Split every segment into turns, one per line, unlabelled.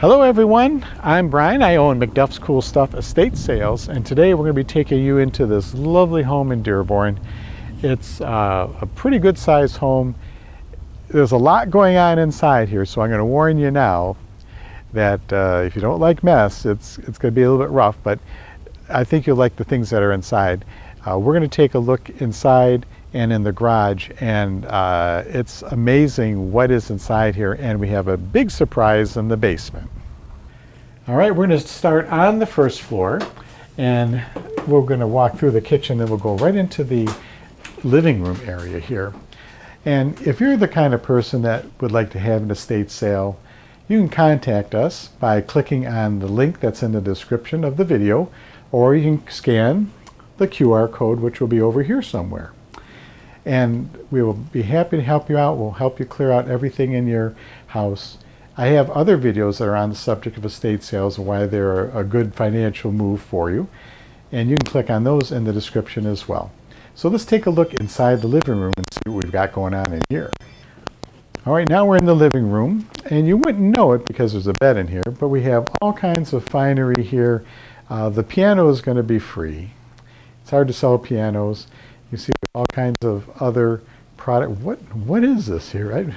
Hello everyone, I'm Brian. I own McDuff's Cool Stuff Estate Sales, and today we're going to be taking you into this lovely home in Dearborn. It's a pretty good sized home. There's a lot going on inside here, so I'm going to warn you now that if you don't like mess, it's going to be a little bit rough, but I think you'll like the things that are inside. We're going to take a look inside and in the garage, and it's amazing what is inside here, and we have a big surprise in the basement. All right, we're going to start on the first floor, and we're going to walk through the kitchen, and we'll go right into the living room area here. And if you're the kind of person that would like to have an estate sale, you can contact us by clicking on the link that's in the description of the video, or you can scan the QR code, which will be over here somewhere. And we will be happy to help you out. We'll help you clear out everything in your house. I have other videos that are on the subject of estate sales and why they're a good financial move for you. And you can click on those in the description as well. So let's take a look inside the living room and see what we've got going on in here. All right, now we're in the living room, and you wouldn't know it because there's a bed in here, but we have all kinds of finery here. The piano is going to be free. It's hard to sell pianos. You see all kinds of other product. What is this here?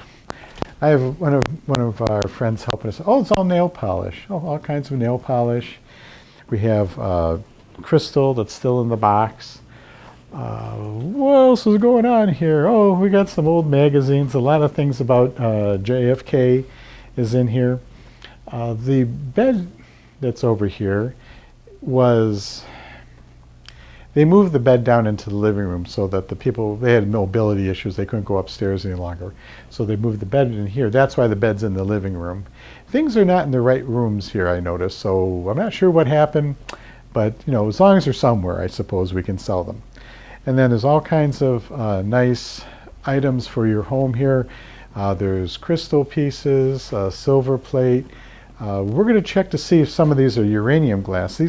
I have one of our friends helping us. Oh, it's all nail polish. Oh, all kinds of nail polish. We have crystal that's still in the box. What else is going on here? Oh, we got some old magazines. A lot of things about JFK is in here. The bed that's over here was... They moved the bed down into the living room so that the people, they had mobility issues. They couldn't go upstairs any longer. So they moved the bed in here. That's why the bed's in the living room. Things are not in the right rooms here, I noticed. So I'm not sure what happened. But, you know, as long as they're somewhere, I suppose we can sell them. And then there's all kinds of nice items for your home here. There's crystal pieces, silver plate. We're going to check to see if some of these are uranium glass.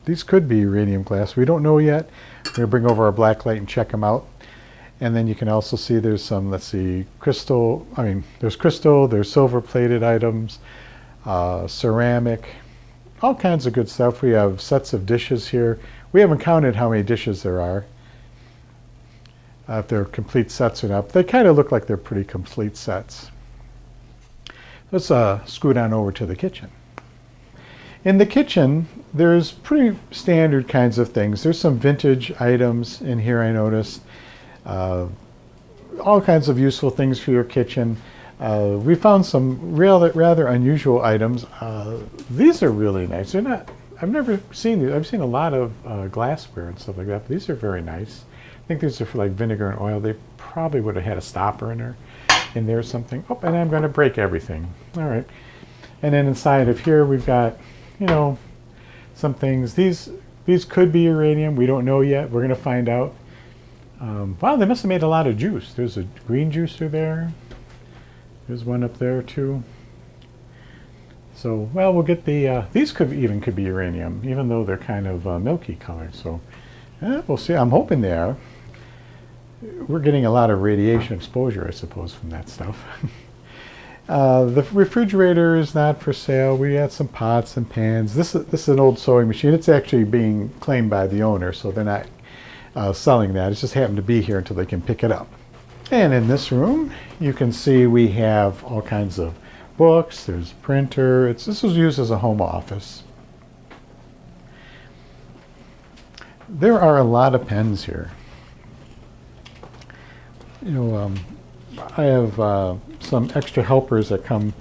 These could be uranium glass. We don't know yet. We're going to bring over our black light and check them out. And then you can also see there's some, let's see, crystal. There's crystal, there's silver plated items, ceramic, all kinds of good stuff. We have sets of dishes here. We haven't counted how many dishes there are, if they're complete sets or not. They kind of look like they're pretty complete sets. Let's scoot on over to the kitchen. In the kitchen, there's pretty standard kinds of things. There's some vintage items in here, I noticed. All kinds of useful things for your kitchen. We found some rather unusual items. These are really nice. They're not, I've never seen these. I've seen a lot of glassware and stuff like that, but these are very nice. I think these are for like vinegar and oil. They probably would have had a stopper in there or something. Oh, and I'm going to break everything. All right. And then inside of here, we've got, you know, some things. These could be uranium. We don't know yet. We're going to find out. Wow, they must have made a lot of juice. There's a green juicer there. There's one up there too. So, well, we'll get the, these could be uranium, even though they're kind of milky colored. So, we'll see. I'm hoping they are. We're getting a lot of radiation exposure, I suppose, from that stuff. The refrigerator is not for sale. We had some pots and pans. This is an old sewing machine. It's actually being claimed by the owner, so they're not selling that. It's just happened to be here until they can pick it up. And in this room, you can see we have all kinds of books. There's a printer. This was used as a home office. There are a lot of pens here. You know, I have some extra helpers that come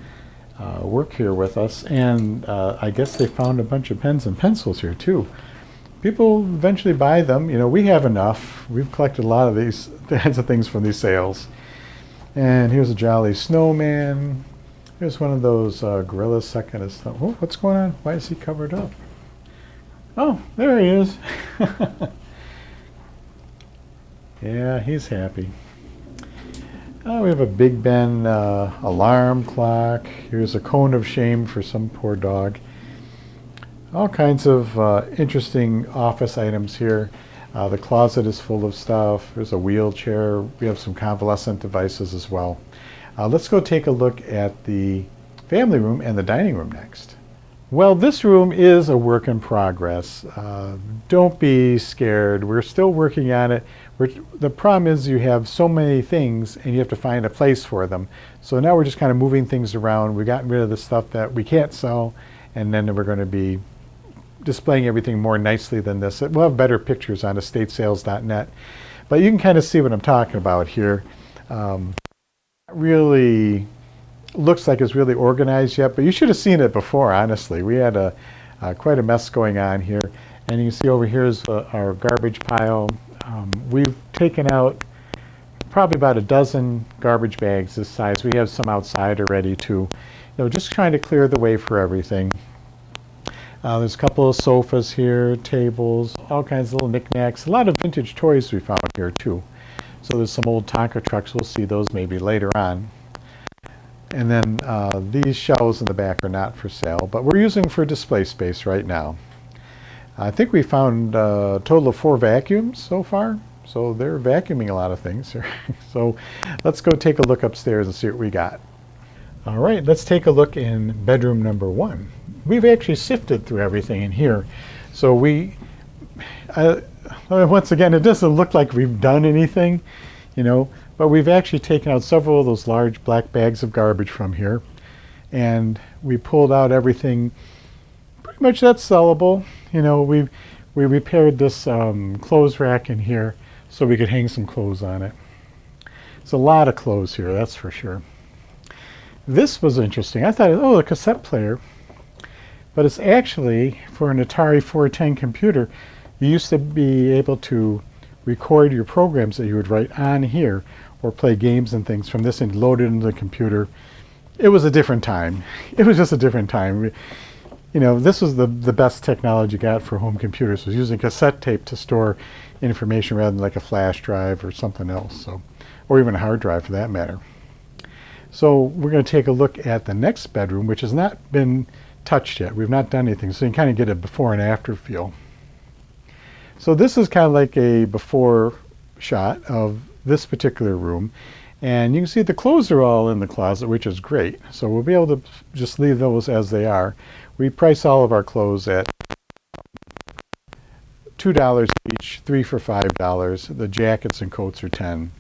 work here with us, and I guess they found a bunch of pens and pencils here too. People eventually buy them. You know, we have enough. We've collected a lot of these kinds of things from these sales. And here's a Jolly Snowman. Here's one of those gorilla second of stuff. Oh, what's going on? Why is he covered up? Oh, there he is. Yeah, he's happy. We have a Big Ben alarm clock. Here's a cone of shame for some poor dog. All kinds of interesting office items here. The closet is full of stuff. There's a wheelchair. We have some convalescent devices as well. Let's go take a look at the family room and the dining room next. Well, this room is a work in progress. Don't be scared. We're still working on it. The problem is you have so many things and you have to find a place for them. So now we're just kind of moving things around. We've gotten rid of the stuff that we can't sell, and then we're going to be displaying everything more nicely than this. We'll have better pictures on estatesales.net. But you can kind of see what I'm talking about here. Really looks like it's really organized yet, but you should have seen it before, honestly. We had quite a mess going on here. And you can see over here is our garbage pile. We've taken out probably about a dozen garbage bags this size. We have some outside already too. Just trying to clear the way for everything. There's a couple of sofas here, tables, all kinds of little knickknacks. A lot of vintage toys we found here too. So there's some old Tonka trucks. We'll see those maybe later on. And then these shelves in the back are not for sale, but we're using for display space right now. I think we found a total of 4 vacuums so far. So they're vacuuming a lot of things here. So let's go take a look upstairs and see what we got. All right, let's take a look in bedroom number 1. We've actually sifted through everything in here. So once again, it doesn't look like we've done anything, but we've actually taken out several of those large black bags of garbage from here. And we pulled out everything pretty much that's sellable. We repaired this clothes rack in here so we could hang some clothes on it. It's a lot of clothes here, that's for sure. This was interesting. I thought, a cassette player. But it's actually, for an Atari 410 computer, you used to be able to record your programs that you would write on here or play games and things from this and load it into the computer. It was a different time. It was just a different time. This was the best technology got for home computers, was using cassette tape to store information rather than like a flash drive or something else, or even a hard drive for that matter. So we're going to take a look at the next bedroom, which has not been touched yet. We've not done anything, so you can kind of get a before and after feel. So this is kind of like a before shot of this particular room, and you can see the clothes are all in the closet, which is great. So we'll be able to just leave those as they are. We price all of our clothes at $2 each, 3 for $5. The jackets and coats are 10.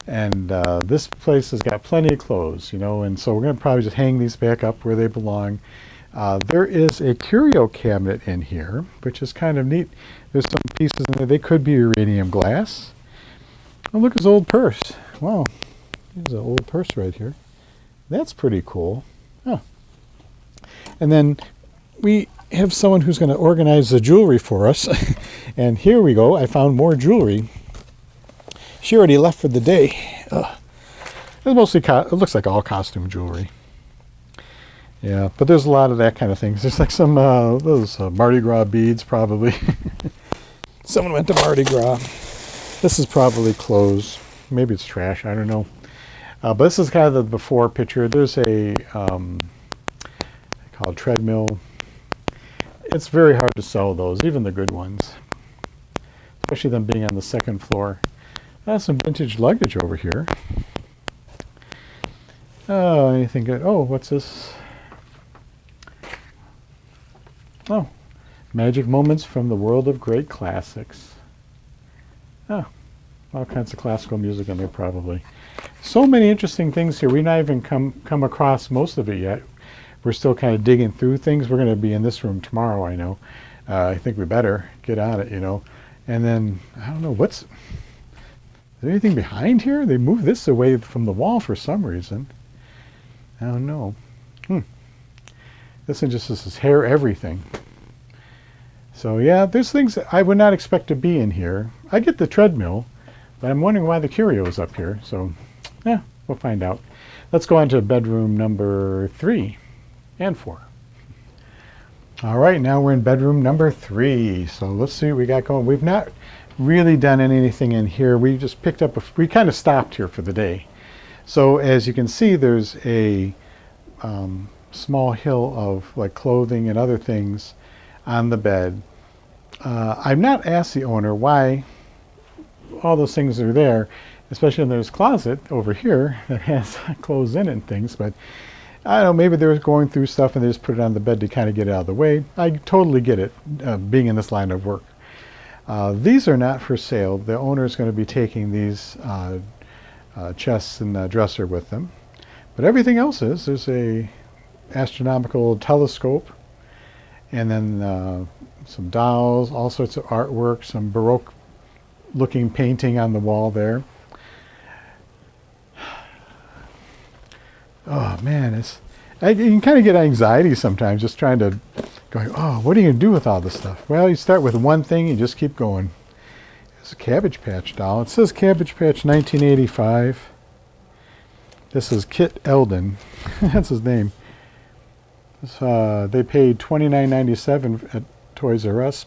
And this place has got plenty of clothes, and so we're going to probably just hang these back up where they belong. There is a curio cabinet in here, which is kind of neat. There's some pieces in there. They could be uranium glass. Oh, look, his old purse. Wow, there's an old purse right here. That's pretty cool. Huh. And then we have someone who's going to organize the jewelry for us. And here we go. I found more jewelry. She already left for the day. It's mostly, it looks like all costume jewelry. Yeah, but there's a lot of that kind of things. There's like some those Mardi Gras beads, probably. Someone went to Mardi Gras. This is probably clothes. Maybe it's trash. I don't know. But this is kind of the before picture. There's a called treadmill. It's very hard to sell those, even the good ones, especially them being on the second floor. That's some vintage luggage over here. Oh, anything good? Oh, what's this? Oh, magic moments from the world of great classics. Oh, all kinds of classical music in there probably. So many interesting things here. We've not even come across most of it yet. We're still kind of digging through things. We're going to be in this room tomorrow, I know. I think we better get on it, And then, I don't know, is there anything behind here? They moved this away from the wall for some reason. I don't know. This one just says hair everything. So yeah, there's things that I would not expect to be in here. I get the treadmill, but I'm wondering why the curio is up here. So yeah, we'll find out. Let's go on to bedroom number 3 and 4. All right, now we're in bedroom number 3. So let's see what we got going. We've not really done anything in here. We just picked up, we kind of stopped here for the day. So as you can see, there's a small hill of like clothing and other things on the bed. I've not asked the owner why all those things are there, especially when there's a closet over here that has clothes in it and things, but I don't know, maybe they were going through stuff and they just put it on the bed to kind of get it out of the way. I totally get it, being in this line of work. These are not for sale. The owner is going to be taking these chests and dresser with them. But everything else is. There's a astronomical telescope, and then some dolls, all sorts of artwork, some Baroque looking painting on the wall there. Oh man, you can kind of get anxiety sometimes just trying to go, oh, what are you going to do with all this stuff? Well, you start with one thing and just keep going. It's a Cabbage Patch doll. It says Cabbage Patch 1985. This is Kit Eldon. That's his name. They paid $29.97 at Toys R Us,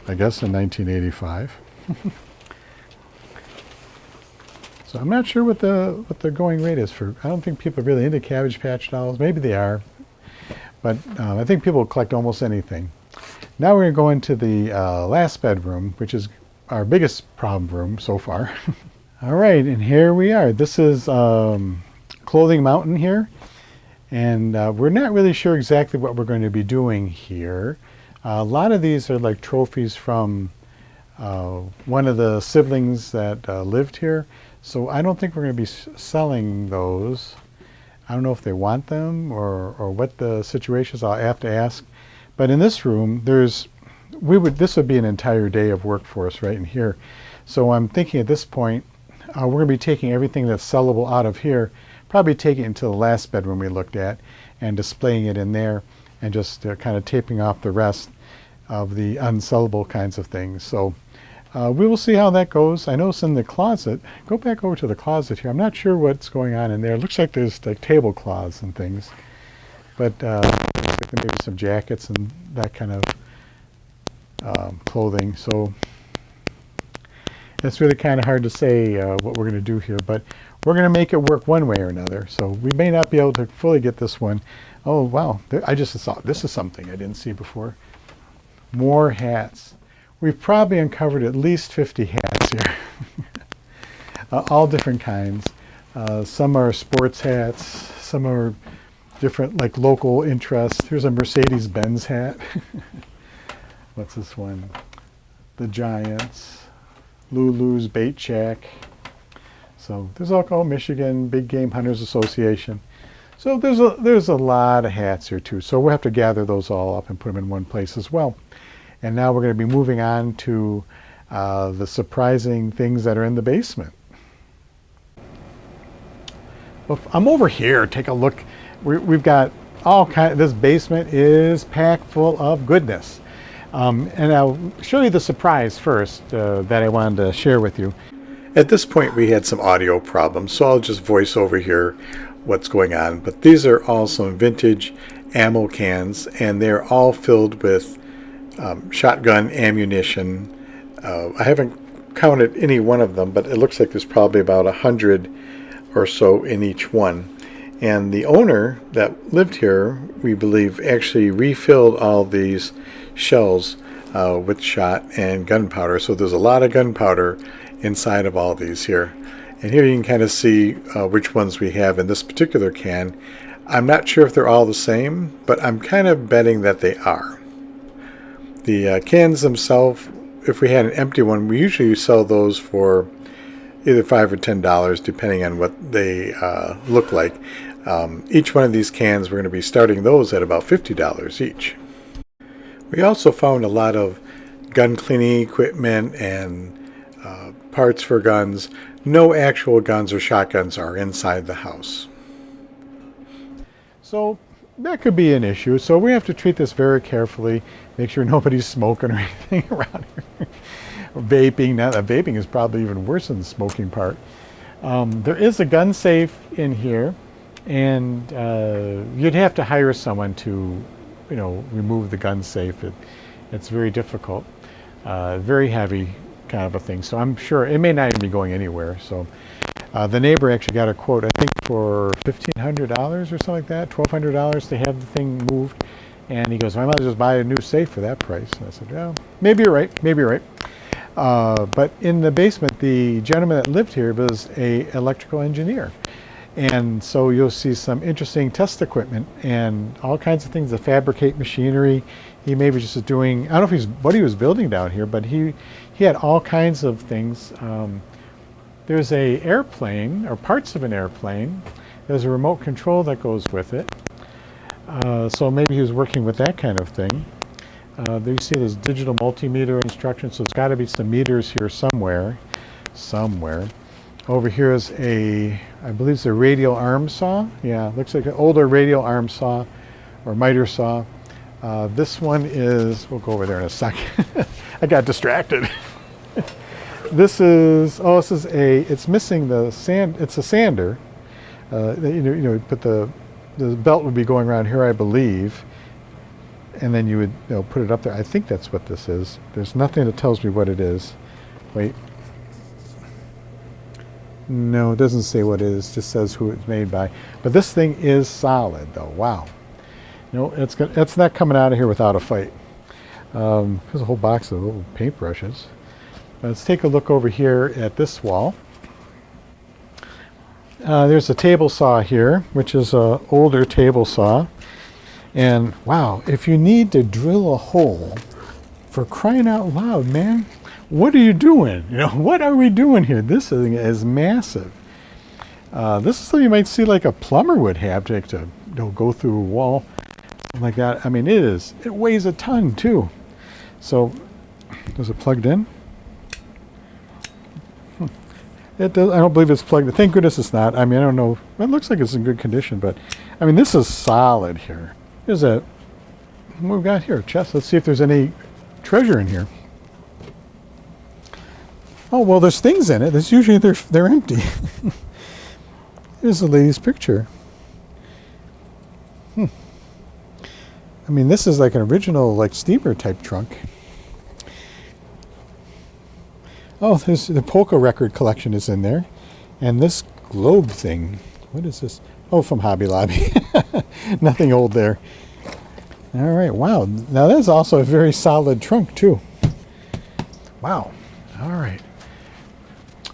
I guess in 1985. So I'm not sure what the going rate is for. I don't think people are really into Cabbage Patch dolls. Maybe they are, but I think people collect almost anything. Now we're going to go into the last bedroom, which is our biggest problem room so far. All right, and here we are. This is Clothing Mountain here, and we're not really sure exactly what we're going to be doing here. A lot of these are like trophies from one of the siblings that lived here. So I don't think we're going to be selling those. I don't know if they want them or what the situation is. I'll have to ask. But in this room, this would be an entire day of work for us right in here. So I'm thinking at this point, we're going to be taking everything that's sellable out of here, probably taking it into the last bedroom we looked at and displaying it in there and just kind of taping off the rest of the unsellable kinds of things. So we will see how that goes. I know it's in the closet. Go back over to the closet here. I'm not sure what's going on in there. It looks like there's like tablecloths and things, but like maybe some jackets and that kind of clothing. So it's really kind of hard to say what we're going to do here, but we're going to make it work one way or another. So we may not be able to fully get this one. Oh wow! I just saw this is something I didn't see before. More hats. We've probably uncovered at least 50 hats here, all different kinds. Some are sports hats, some are different, like local interests. Here's a Mercedes-Benz hat. What's this one? The Giants, Lulu's Bait Shack. So there's Elko, Michigan, Big Game Hunters Association. So there's a lot of hats here too. So we'll have to gather those all up and put them in one place as well. And now we're going to be moving on to the surprising things that are in the basement. Well, I'm over here. Take a look. We've got all kinds. This basement is packed full of goodness. And I'll show you the surprise first that I wanted to share with you. At this point, we had some audio problems, so I'll just voice over here what's going on. But these are all some vintage ammo cans, and they're all filled with shotgun ammunition. I haven't counted any one of them, but it looks like there's probably about 100 or so in each one. And the owner that lived here, we believe, actually refilled all these shells with shot and gunpowder. So there's a lot of gunpowder inside of all these here. And here you can kind of see which ones we have in this particular can. I'm not sure if they're all the same, but I'm kind of betting that they are. The cans themselves, if we had an empty one, we usually sell those for either $5 or $10, depending on what they look like. Each one of these cans, we're going to be starting those at about $50 each. We also found a lot of gun cleaning equipment and parts for guns. No actual guns or shotguns are inside the house. So that could be an issue. So we have to treat this very carefully. Make sure nobody's smoking or anything around here. Or vaping. Now, vaping is probably even worse than the smoking part. There is a gun safe in here, and you'd have to hire someone to, remove the gun safe. It's very difficult, very heavy kind of a thing. So I'm sure it may not even be going anywhere. So the neighbor actually got a quote, I think, for $1,500 or something like that, $1,200 to have the thing moved. And he goes, I might just buy a new safe for that price. And I said, well, maybe you're right, maybe you're right. But in the basement, the gentleman that lived here was an electrical engineer. And so you'll see some interesting test equipment and all kinds of things to fabricate machinery. He maybe just doing, I don't know if he's what he was building down here, but he had all kinds of things. There's a airplane, or parts of an airplane. There's a remote control that goes with it. So maybe he was working with that kind of thing. There you see this digital multimeter instruction, so there's got to be some meters here somewhere. Over here is I believe it's a radial arm saw. Yeah, looks like an older radial arm saw or miter saw. This one is, we'll go over there in a second. I got distracted. It's missing the sand, it's a sander. Put the belt would be going around here, I believe. And then you would put it up there. I think that's what this is. There's nothing that tells me what it is. Wait. No, it doesn't say what it is. It just says who it's made by. But this thing is solid, though. Wow. It's not coming out of here without a fight. There's a whole box of little paintbrushes. Let's take a look over here at this wall. There's a table saw here, which is an older table saw. And wow, if you need to drill a hole, for crying out loud, man, what are you doing? What are we doing here? This thing is massive. This is something you might see like a plumber would have to go through a wall like that. I mean, it weighs a ton too. So, is it plugged in? It does. I don't believe it's plugged in. Thank goodness it's not. I mean, I don't know. It looks like it's in good condition, but I mean, this is solid here. Here's what we've got here, a chest. Let's see if there's any treasure in here. Oh, well, there's things in it. There's usually they're empty. Here's the lady's picture. I mean, this is like an original, like steamer type trunk. Oh, there's the polka record collection is in there, and this globe thing. What is this? Oh, from Hobby Lobby. Nothing old there. All right. Wow. Now that's also a very solid trunk too. Wow. All right.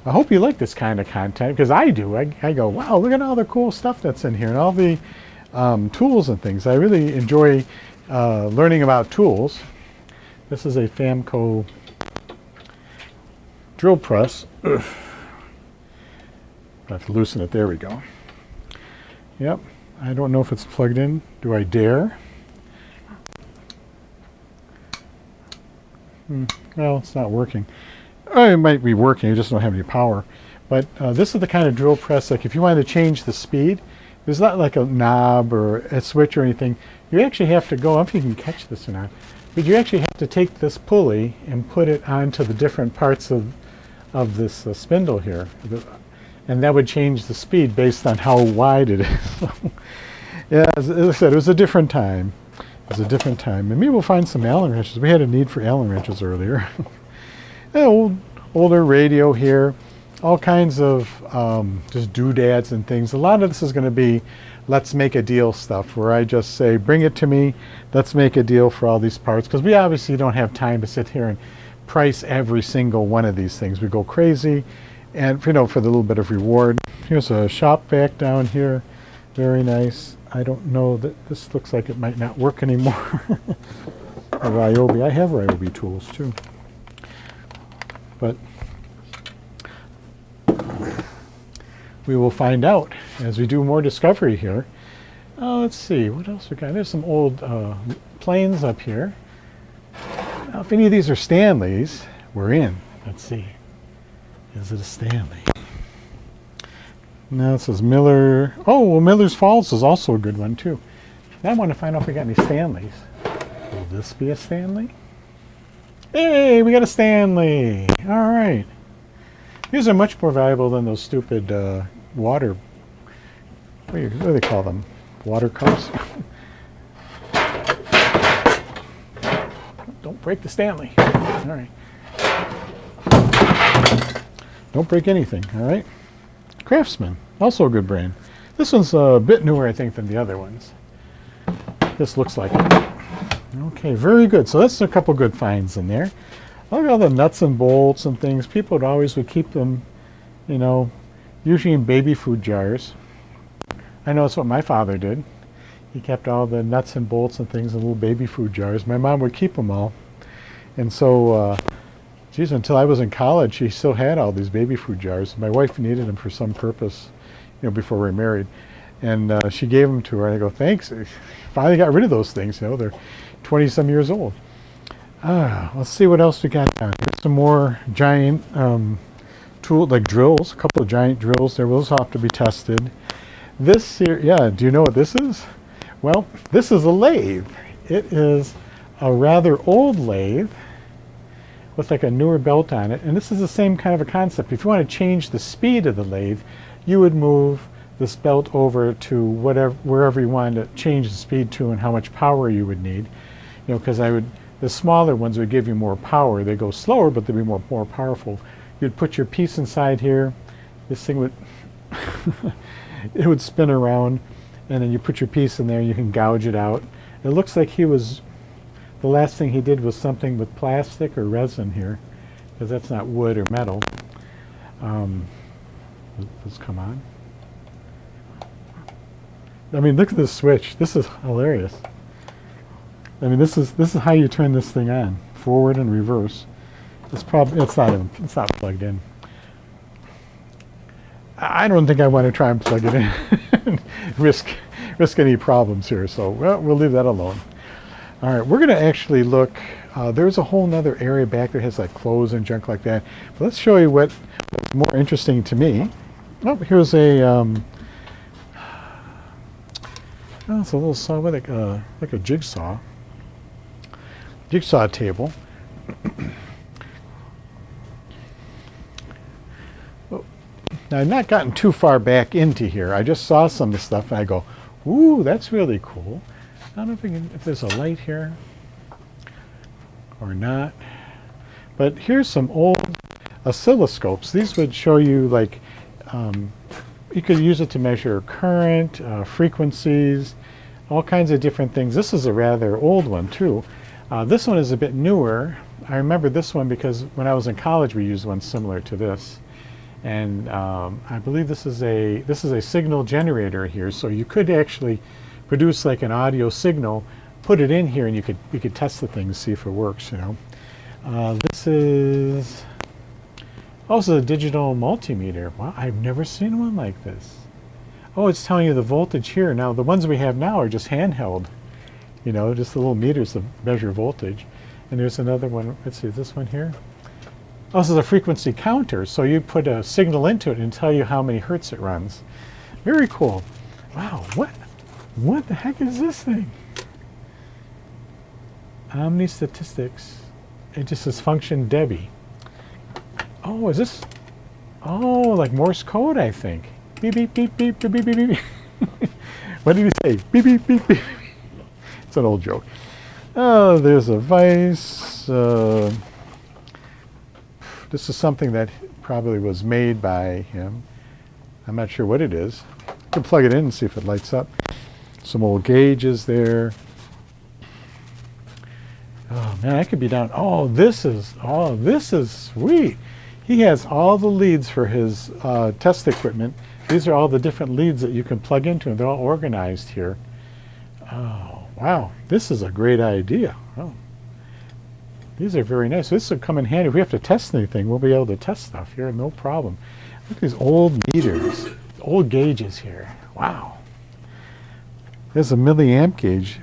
I hope you like this kind of content, because I do. I go, wow, look at all the cool stuff that's in here and all the tools and things. I really enjoy learning about tools. This is a Famco drill press. Ugh. I have to loosen it. There we go. Yep. I don't know if it's plugged in. Do I dare? Well, it's not working. It might be working, you just don't have any power. But this is the kind of drill press, like if you wanted to change the speed, there's not like a knob or a switch or anything. You actually have to go, I don't know if you can catch this or not, but you actually have to take this pulley and put it onto the different parts of this spindle here. And that would change the speed based on how wide it is. Yeah, as I said, it was a different time. It was a different time. And maybe we'll find some Allen wrenches. We had a need for Allen wrenches earlier. Older radio here. All kinds of just doodads and things. A lot of this is going to be let's make a deal stuff, where I just say, bring it to me. Let's make a deal for all these parts. Because we obviously don't have time to sit here and price every single one of these things. We go crazy. And for the little bit of reward. Here's a shop vac down here. Very nice. I don't know that this looks like it might not work anymore. A Ryobi. I have Ryobi tools too. But we will find out as we do more discovery here. Let's see, what else we got? There's some old planes up here. Now, if any of these are Stanleys, we're in. Let's see. Is it a Stanley? No, it says Miller. Oh, well, Miller's Falls is also a good one, too. Now I want to find out if we got any Stanleys. Will this be a Stanley? Hey, we got a Stanley. All right. These are much more valuable than those stupid water. What do they call them? Water cups? Don't break the Stanley. All right. Don't break anything, all right? Craftsman, also a good brand. This one's a bit newer, I think, than the other ones. This looks like it. Okay, very good. So that's a couple good finds in there. Look at all the nuts and bolts and things. People would keep them, usually in baby food jars. I know it's what my father did. He kept all the nuts and bolts and things in little baby food jars. My mom would keep them all. And so, geez, until I was in college, she still had all these baby food jars. My wife needed them for some purpose, before we were married. And she gave them to her, and I go, thanks. Finally got rid of those things, they're 20-some years old. Let's see what else we got down here. Some more giant tool, like drills, a couple of giant drills there. Those have to be tested. This here, yeah, do you know what this is? Well, this is a lathe. It is a rather old lathe with like a newer belt on it. And this is the same kind of a concept. If you want to change the speed of the lathe, you would move this belt over to wherever you wanted to change the speed to and how much power you would need. Because the smaller ones would give you more power. They go slower, but they'd be more powerful. You'd put your piece inside here. This thing would, it would spin around, and then you put your piece in there and you can gouge it out. It looks like the last thing he did was something with plastic or resin here, because that's not wood or metal. Let's come on. I mean, look at this switch. This is hilarious. I mean, this is how you turn this thing on, forward and reverse. It's not plugged in. I don't think I want to try and plug it in, risk any problems here. So we'll leave that alone. All right, we're going to actually look. There's a whole other area back there that has like clothes and junk like that. But let's show you what's more interesting to me. Oh, here's it's a little saw with like a jigsaw table. Now, I've not gotten too far back into here. I just saw some of the stuff and I go, ooh, that's really cool. I don't know if there's a light here or not. But here's some old oscilloscopes. These would show you like, you could use it to measure current, frequencies, all kinds of different things. This is a rather old one too. This one is a bit newer. I remember this one because when I was in college we used one similar to this. And I believe this is a signal generator here, so you could actually produce like an audio signal, put it in here, and you could test the thing to see if it works. This is also a digital multimeter. Wow, I've never seen one like this. Oh, it's telling you the voltage here. Now the ones we have now are just handheld, just the little meters to measure voltage. And there's another one. Let's see, this one here. Oh, this is a frequency counter, so you put a signal into it and tell you how many hertz it runs. Very cool. Wow, what the heck is this thing? Omni statistics. It just says function Debbie. Oh, is this? Oh, like Morse code, I think. Beep, beep, beep, beep, beep, beep, beep, beep. What did he say? Beep, beep, beep, beep. It's an old joke. Oh, there's a vise. This is something that probably was made by him. I'm not sure what it is. I can plug it in and see if it lights up. Some old gauges there. Oh man, I could be down. Oh, this is sweet. He has all the leads for his test equipment. These are all the different leads that you can plug into, and they're all organized here. Oh, wow. This is a great idea. Oh. These are very nice. This will come in handy. If we have to test anything, we'll be able to test stuff here, no problem. Look at these old meters, old gauges here. Wow. There's a milliamp gauge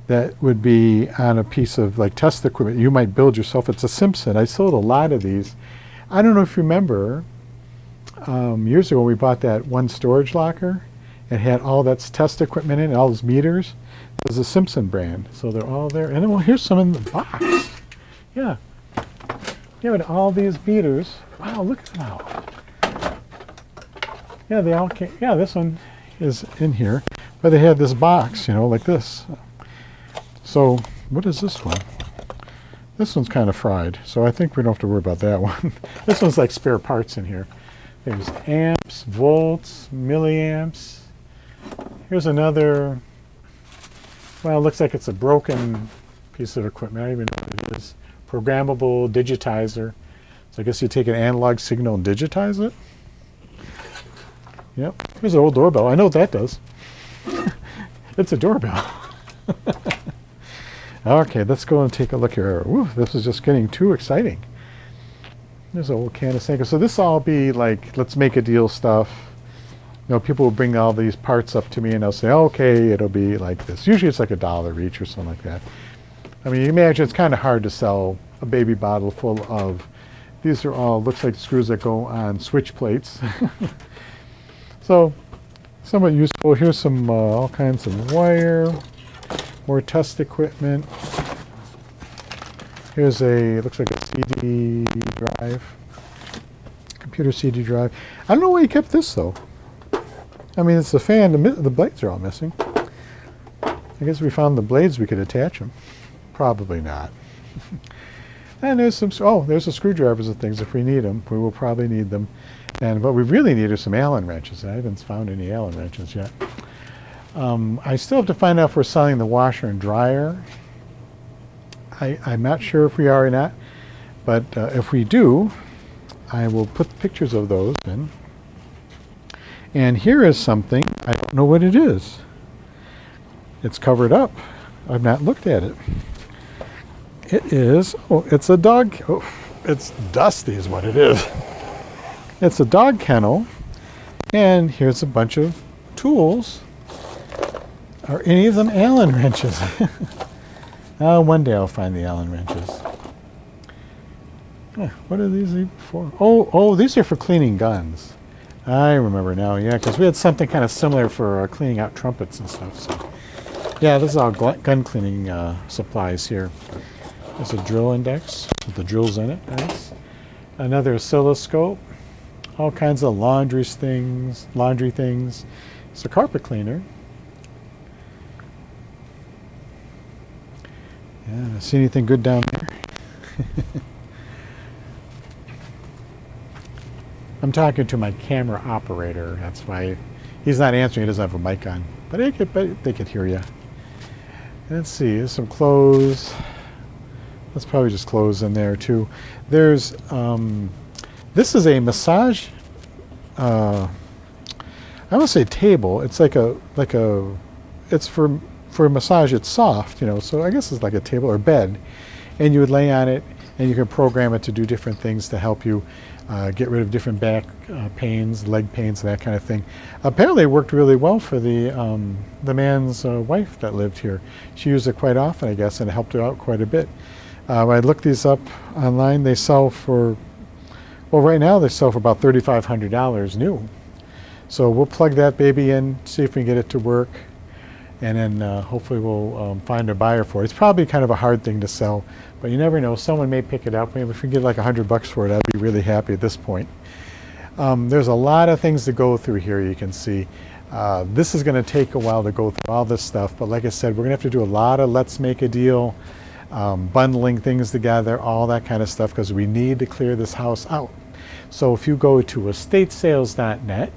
that would be on a piece of like test equipment you might build yourself. It's a Simpson. I sold a lot of these. I don't know if you remember, years ago we bought that one storage locker. It had all that test equipment in it, all those meters. It was a Simpson brand, so they're all there. And then, well, here's some in the box. Yeah. Yeah, but all these meters. Wow, look at that. Yeah, they all came. Yeah, this one is in here. But they had this box, like this. So, what is this one? This one's kind of fried, so I think we don't have to worry about that one. This one's like spare parts in here. There's amps, volts, milliamps. Here's another. Well, it looks like it's a broken piece of equipment. I don't even know what it is. Programmable digitizer. So I guess you take an analog signal and digitize it. Yep. Here's an old doorbell. I know what that does. It's a doorbell. Okay, let's go and take a look here. Ooh, this is just getting too exciting. There's an old can of Sanka. So this will all be like, let's make a deal stuff. You know, people will bring all these parts up to me and they'll say, okay, it'll be like this. Usually it's like $1 each or something like that. I mean, you imagine it's kind of hard to sell a baby bottle full of, these are all, looks like screws that go on switch plates. So, somewhat useful. Here's some all kinds of wire, more test equipment. Here's a, looks like a CD drive, computer CD drive. I don't know why he kept this though. I mean, it's a fan, the blades are all missing. I guess if we found the blades, we could attach them. Probably not. And there's some, oh, there's the screwdrivers and things. If we need them, we will probably need them. And what we really need are some Allen wrenches. I haven't found any Allen wrenches yet. I still have to find out if we're selling the washer and dryer. I'm not sure if we are or not, but if we do, I will put pictures of those in. And here is something, I don't know what it is. It's covered up. I've not looked at it. It is, oh, it's a dog, oh, it's dusty is what it is. It's a dog kennel, and here's a bunch of tools. Are any of them Allen wrenches? One day I'll find the Allen wrenches. What are these for? Oh, these are for cleaning guns. I remember now, yeah, because we had something kind of similar for cleaning out trumpets and stuff. So, yeah, this is all gun cleaning supplies here. There's a drill index with the drills in it. Nice. Another oscilloscope. All kinds of laundry things. It's a carpet cleaner. Yeah, see anything good down there? I'm talking to my camera operator. That's why he's not answering. He doesn't have a mic on. But they could hear you. Let's see. There's some clothes. That's probably just clothes in there too. There's this is a massage. I want to say table. It's like a. It's for a massage. It's soft, you know. So I guess it's like a table or bed, and you would lay on it, and you can program it to do different things to help you get rid of different back pains, leg pains, that kind of thing. Apparently, it worked really well for the man's wife that lived here. She used it quite often, I guess, and it helped her out quite a bit. I looked these up online. They sell for, well, right now they sell for about $3,500 new. So we'll plug that baby in, see if we can get it to work, and then hopefully we'll find a buyer for it. It's probably kind of a hard thing to sell, but you never know. Someone may pick it up. Maybe if we can get like $100 for it, I'd be really happy at this point. There's a lot of things to go through here, you can see. This is going to take a while to go through all this stuff, but like I said, we're going to have to do a lot of let's make a deal, bundling things together, all that kind of stuff, because we need to clear this house out. So if you go to estatesales.net,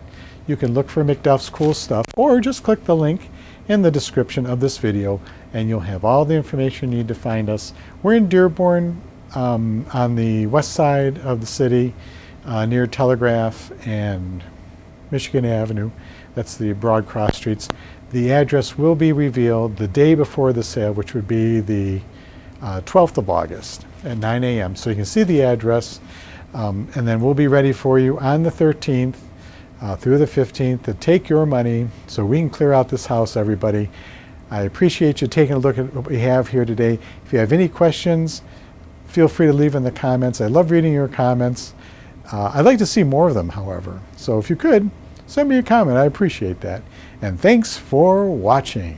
you can look for McDuff's Cool Stuff, or just click the link in the description of this video, and you'll have all the information you need to find us. We're in Dearborn, on the west side of the city, near Telegraph and Michigan Avenue. That's the broad cross streets. The address will be revealed the day before the sale, which would be the 12th of August at 9 a.m. So you can see the address, and then we'll be ready for you on the 13th through the 15th to take your money so we can clear out this house, everybody. I appreciate you taking a look at what we have here today. If you have any questions, feel free to leave in the comments. I love reading your comments. I'd like to see more of them, however. So if you could, send me a comment. I appreciate that. And thanks for watching.